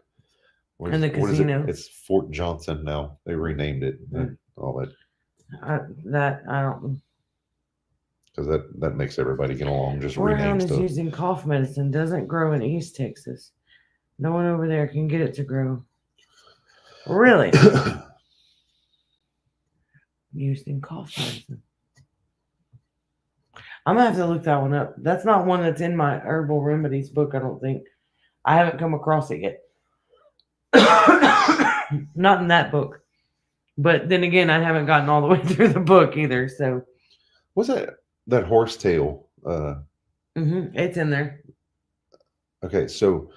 What And the what is it? casino. It's Fort Johnson now. They renamed it and all that I don't. because that makes everybody get along. Just rename Whorehound is stuff. using cough medicine. Doesn't grow in East Texas. No one over there can get it to grow. Really? Used in cough medicine. I'm gonna have to look that one up. That's not one that's in my herbal remedies book, I don't think. I haven't come across it yet. Not in that book. But then again, I haven't gotten all the way through the book either. So What's that horsetail? it's in there. Okay, so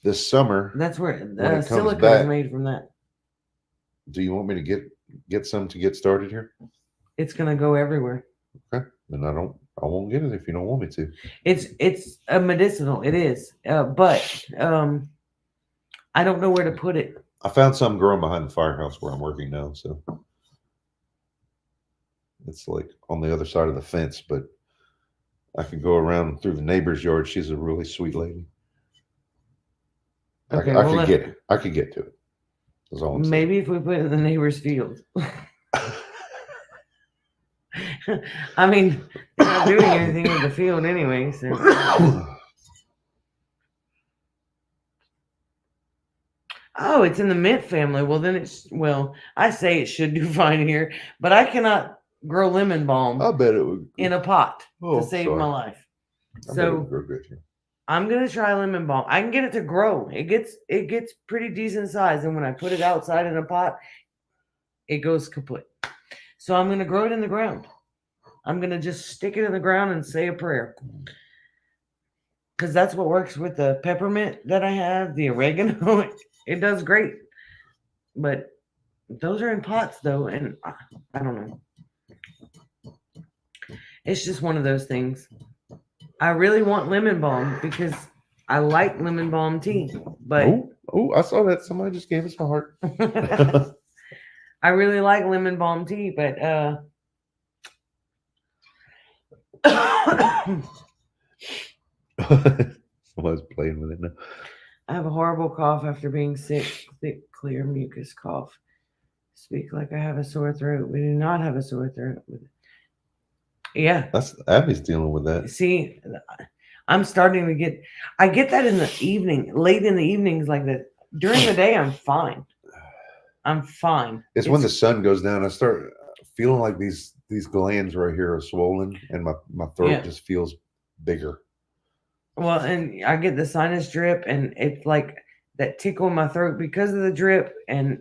this summer, That's where when it comes silica back- is made from that. do you want me to get some to get started here? It's gonna go everywhere. Okay, then I won't get it if you don't want me to. It's a medicinal. It is, but I don't know where to put it. I found some growing behind the firehouse where I'm working now, so it's like on the other side of the fence, but I could go around through the neighbor's yard. She's a really sweet lady. Okay, I well, could get it. I could get to it. That's all I'm saying. Maybe if we put it in the neighbor's field. I mean, they're not doing anything with the field anyway. So oh, it's in the mint family. Well, then I say it should do fine here, but I cannot grow lemon balm I bet it would. in a pot Oh, to save sorry. my life. I bet it So would grow good here. I'm gonna try lemon balm. I can get it to grow. It gets pretty decent size, and when I put it outside in a pot, it goes kaput. So I'm gonna grow it in the ground. I'm gonna just stick it in the ground and say a prayer, because that's what works with the peppermint that I have, the oregano. It does great, but those are in pots though, and I don't know. It's just one of those things. I really want lemon balm because I like lemon balm tea, but Oh, I saw that. Somebody just gave us a heart. I really like lemon balm tea, but Somebody's playing with it now. I have a horrible cough after being sick. Thick, clear mucus cough. Speak like I have a sore throat. We do not have a sore throat. Yeah. That's Abby's dealing with that. See, I'm starting to get. I get that in the evening, late in the evenings, like that. During the day, I'm fine. I'm fine. It's when the sun goes down. I start feeling like these glands right here are swollen, and my throat just feels bigger. Well, and I get the sinus drip, and it's like that tickle in my throat because of the drip. And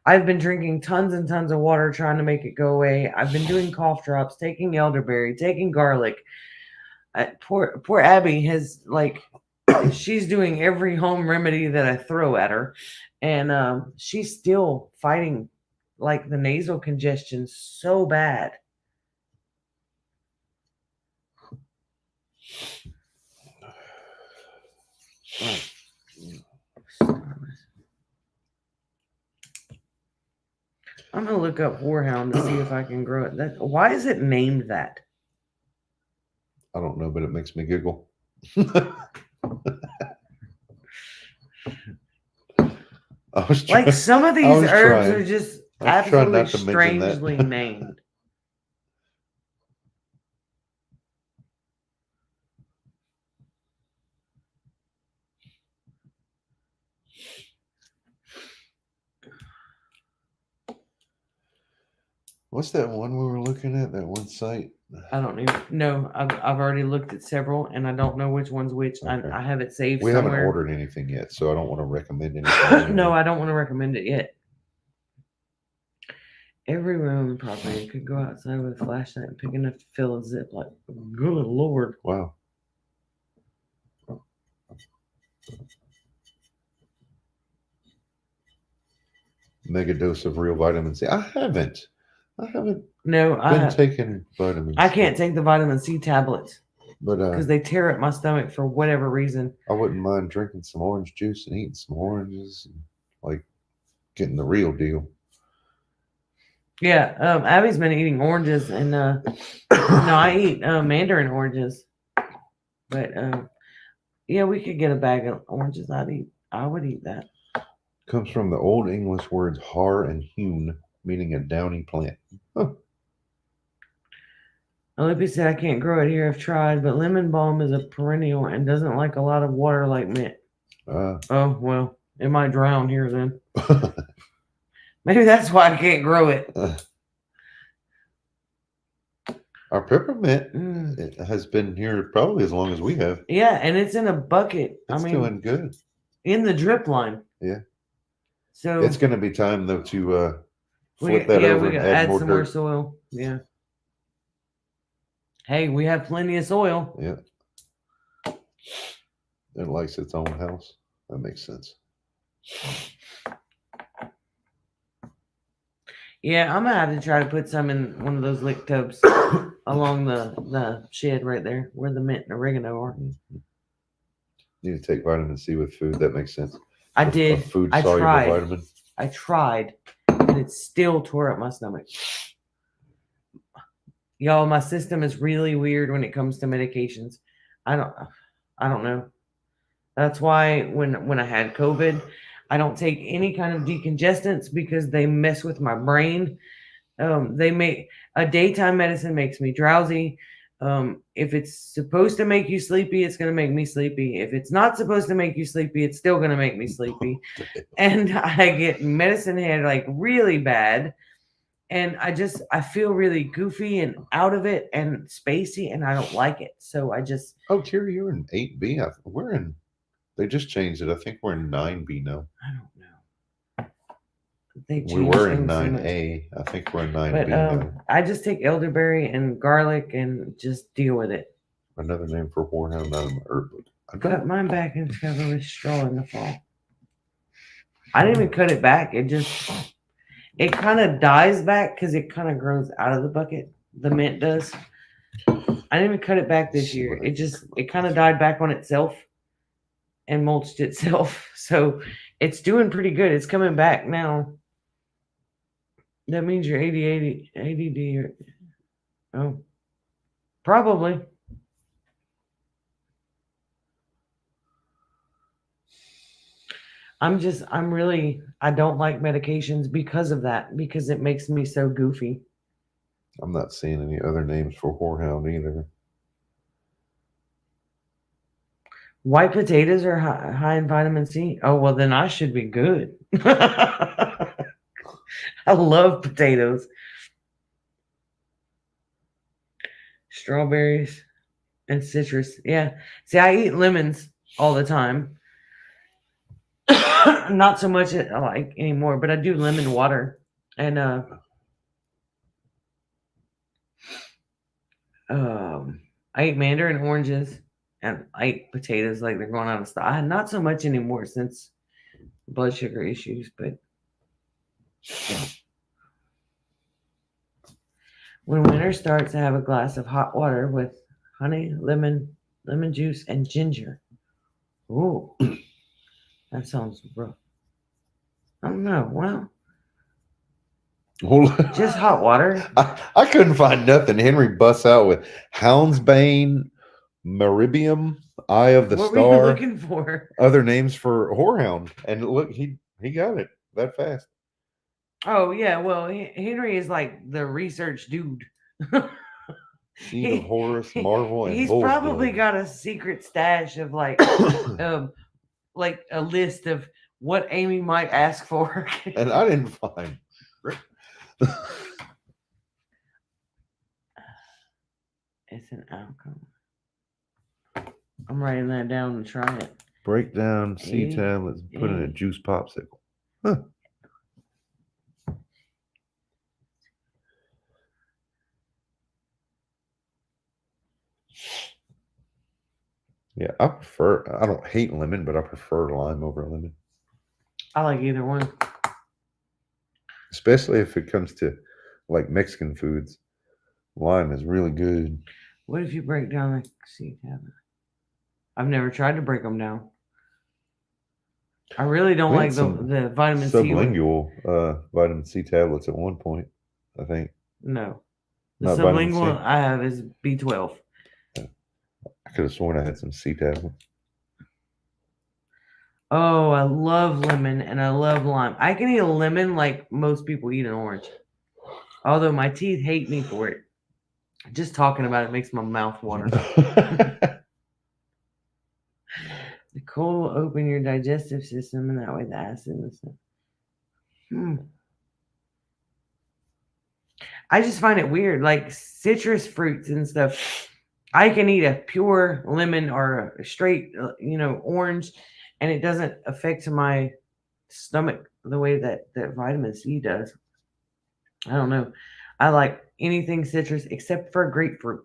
I've been drinking tons and tons of water trying to make it go away. I've been doing cough drops, taking elderberry, taking garlic. Poor Abby has she's doing every home remedy that I throw at her, and she's still fighting like the nasal congestion so bad. I'm gonna look up whorehound to see if I can grow it. Why is it named that? I don't know, but it makes me giggle. Like some of these herbs are just absolutely not to mention that. strangely named. What's that one we were looking at? That one site? I don't even know. I've already looked at several, and I don't know which one's which. Okay. I have it saved We somewhere. haven't ordered anything yet, so I don't want to recommend anything. No, I don't want to recommend it yet. Every room property could go outside with a flashlight and pick enough to fill a Ziploc. Good Lord. Wow. Mega dose of real vitamin C. I haven't No, been taking vitamins. I can't take the vitamin C tablets But because they tear up my stomach for whatever reason. I wouldn't mind drinking some orange juice and eating some oranges, and like getting the real deal. Yeah, Abby's been eating oranges, and no, I eat mandarin oranges. But yeah, we could get a bag of oranges. I would eat that. Comes from the Old English words har and hewn, meaning a downy plant. Huh. Olympic said, I can't grow it here. I've tried, but lemon balm is a perennial and doesn't like a lot of water like mint. Uh, Oh, well, it might drown here then. Maybe that's why I can't grow it. Our peppermint Mm. it has been here probably as long as we have. Yeah, and it's in a bucket. It's I mean, doing good. in the drip line. Yeah. So It's going to be time though to we flip that over we and gotta add more some more dirt. soil. Yeah. Hey, we have plenty of soil. Yeah. It likes its own house. That makes sense. Yeah, I'm gonna have to try to put some in one of those lick tubs along the shed right there where the mint and oregano are. Need to take vitamin C with food. That makes sense. I A did. food I soluble tried. vitamin. I tried, and it still tore up my stomach. Y'all, my system is really weird when it comes to medications. I don't know. That's why when I had COVID, I don't take any kind of decongestants because they mess with my brain. They make a daytime medicine makes me drowsy. If it's supposed to make you sleepy, it's going to make me sleepy. If it's not supposed to make you sleepy, it's still going to make me sleepy. And I get medicine head like really bad. And I feel really goofy and out of it and spacey, and I don't like it. So I just, Oh, Terry, you're in 8B. We're in. They just changed it. I think we're in 9B now. I don't know. They We changed were in things so much. 9A. I think we're in 9B But now. I just take elderberry and garlic and just deal with it. Another name for horehound, not an herb. Cut mine back and cover with straw in the fall. I didn't even cut it back. It kind of dies back because it kind of grows out of the bucket. The mint does. I didn't even cut it back this year. It kind of died back on itself and mulched itself. So it's doing pretty good. It's coming back now. That means you're ADD or oh, probably. I don't like medications because of that, because it makes me so goofy. I'm not seeing any other names for horehound either. White potatoes are high in vitamin C. Oh, well, then I should be good. I love potatoes. Strawberries and citrus. Yeah. See, I eat lemons all the time. Not so much I like anymore, but I do lemon water. And I eat mandarin oranges and I eat potatoes like they're going out of style. Not so much anymore since blood sugar issues, but when winter starts, I have a glass of hot water with honey, lemon juice, and ginger. Ooh, that sounds rough. I don't know. Well, just hot water. I couldn't find nothing. Henry busts out with Houndsbane, Maribium, Eye of the What Star. were you looking for? Other names for horehound, and look, he got it that fast. Oh yeah, well Henry is like the research dude. Seed of Horus, Marvel, and he's Bull's probably Blood. got a secret stash of like a list of what Amy might ask for. And I didn't find. It's an outcome. I'm writing that down and try it. Break down C A- tablets, put in a A- juice popsicle. Huh. Yeah, I don't hate lemon, but I prefer lime over lemon. I like either one. Especially if it comes to like Mexican foods. Lime is really good. What if you break down the C tablet? I've never tried to break them down. I really don't We like had some the vitamin C one. Sublingual vitamin C tablets at one point, I think. No. The Not vitamin sublingual C. I have is B12. I could have sworn I had some C tablets. Oh, I love lemon and I love lime. I can eat a lemon like most people eat an orange. Although my teeth hate me for it. Just talking about it makes my mouth water. The cold will open your digestive system, and that way the acid and stuff. I just find it weird, like citrus fruits and stuff. I can eat a pure lemon or a straight, orange, and it doesn't affect my stomach the way that vitamin C does. I don't know. I like anything citrus except for grapefruit.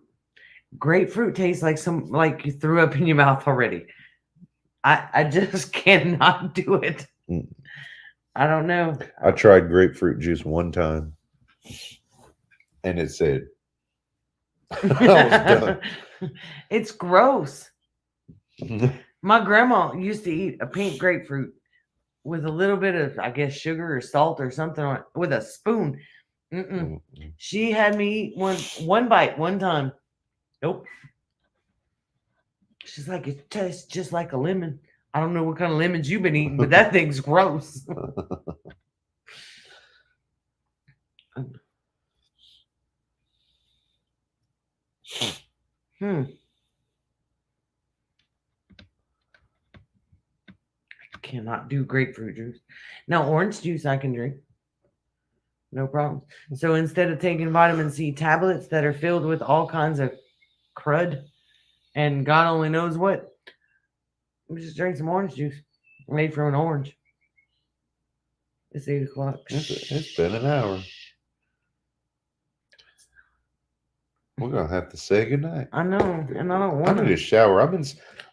Grapefruit tastes like you threw up in your mouth already. I just cannot do it. Mm. I don't know. I tried grapefruit juice one time, and it said, I was done. It's gross. My grandma used to eat a pink grapefruit with a little bit of, I guess, sugar or salt or something on it with a spoon. She had me eat one bite one time. Nope. She's like, it tastes just like a lemon. I don't know what kind of lemons you've been eating, but that thing's gross. I cannot do grapefruit juice. Now, orange juice I can drink. No problem. So instead of taking vitamin C tablets that are filled with all kinds of crud and God only knows what, we just drink some orange juice made from an orange. It's 8 o'clock. It's been an hour. We're gonna have to say goodnight. I know, and I don't I want need a to. shower.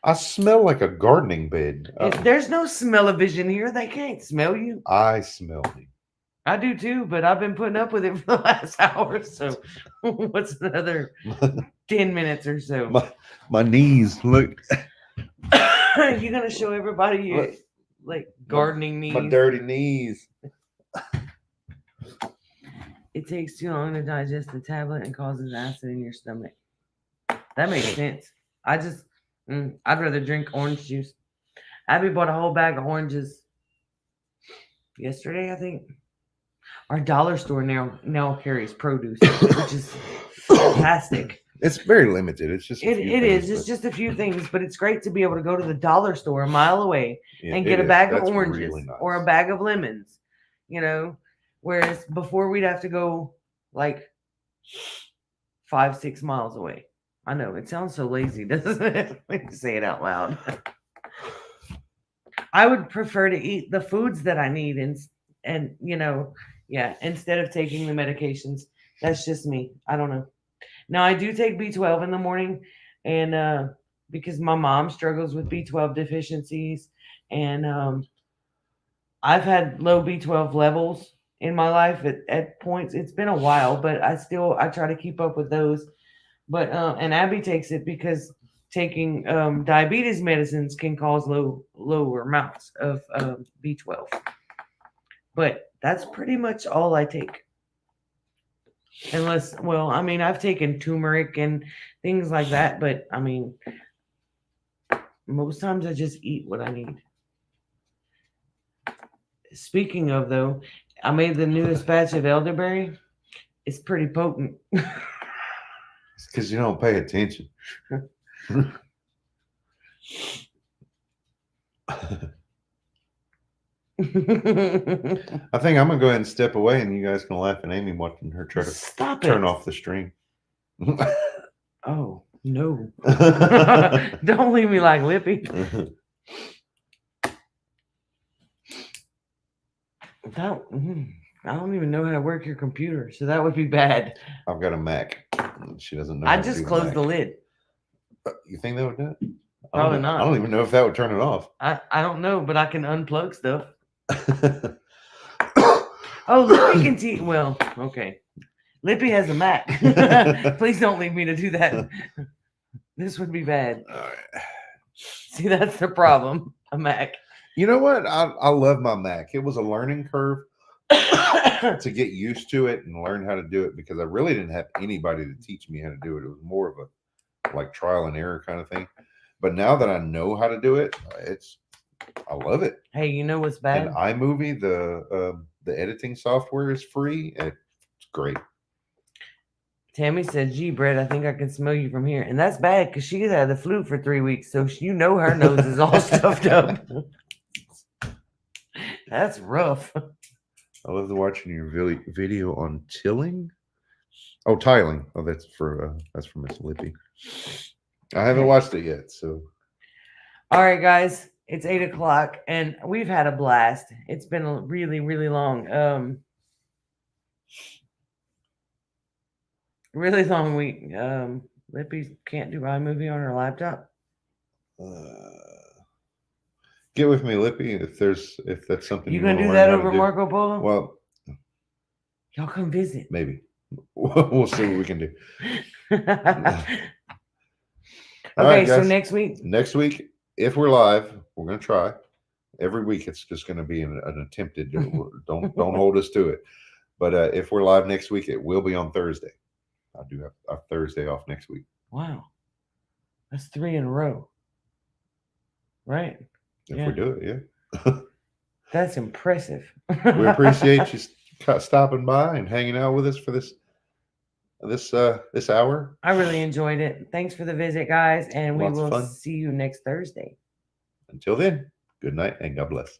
I smell like a gardening bed. There's no smell-o-vision here. They can't smell you. I smell me. I do too, but I've been putting up with it for the last hour. So what's another 10 minutes or so? My knees look. You're gonna show everybody your like gardening knees. My dirty knees. It takes too long to digest the tablet and causes acid in your stomach. That makes sense. I'd rather drink orange juice. Abby bought a whole bag of oranges yesterday, I think. Our dollar store now carries produce, which is fantastic. It's very limited. It's just it is. It's just a few things, but it's great to be able to go to the dollar store a mile away and get a bag of oranges really nice. Or a bag of lemons, whereas before we'd have to go like 5-6 miles away. I know it sounds so lazy, doesn't it? When you say it out loud. I would prefer to eat the foods that I need and instead of taking the medications. That's just me. I don't know. Now I do take B12 in the morning, and because my mom struggles with B12 deficiencies, and I've had low B12 levels in my life at points. It's been a while, but I try to keep up with those. But and Abby takes it because taking diabetes medicines can cause lower amounts of B12. But that's pretty much all I take. Unless, I've taken turmeric and things like that, but most times I just eat what I need. Speaking of, though, I made the newest batch of elderberry. It's pretty potent. It's because you don't pay attention. I think I'm gonna go ahead and step away, and you guys can laugh at Amy watching her try to turn off the stream. Oh no! Don't leave me like Lippy. I don't even know how to work your computer, so that would be bad. I've got a Mac. She doesn't know. I just closed the lid. You think that would do it? Probably not. I don't even know if that would turn it off. I don't know, but I can unplug stuff. Oh, Lippy can teach. Well, okay. Lippy has a Mac. Please don't leave me to do that. This would be bad. All right. See, that's the problem. A Mac. You know what? I love my Mac. It was a learning curve to get used to it and learn how to do it because I really didn't have anybody to teach me how to do it. It was more of a like trial and error kind of thing. But now that I know how to do it, I love it. Hey, you know what's And bad? iMovie, the editing software is free. It's great. Tammy said, "Gee, Brett, I think I can smell you from here," and that's bad because she's had the flu for 3 weeks, so you know her nose is all stuffed up. That's rough. I love watching your video on tilling. Oh, tiling. Oh, that's for Miss Lippy. I haven't Okay. watched it yet, so All right, guys, it's 8 o'clock, and we've had a blast. It's been a really, really long, really long week. Lippy can't do iMovie on her laptop. get with me, Lippy, if that's something You you gonna want to do learn that how over to do. Marco Polo? Well, Y'all come visit. maybe we'll see what we can do. All Okay, right, so guys. next week, Next week, if we're live, we're gonna try. Every week, it's just going to be an attempted. Don't hold us to it. But if we're live next week, it will be on Thursday. I do have a Thursday off next week. wow, that's 3 in a row, right? If Yeah. we do it, yeah. That's impressive. We appreciate you stopping by and hanging out with us for this hour. I really enjoyed it. Thanks for the visit, guys, and we Lots of will fun. see you next Thursday. Until then, good night and God bless.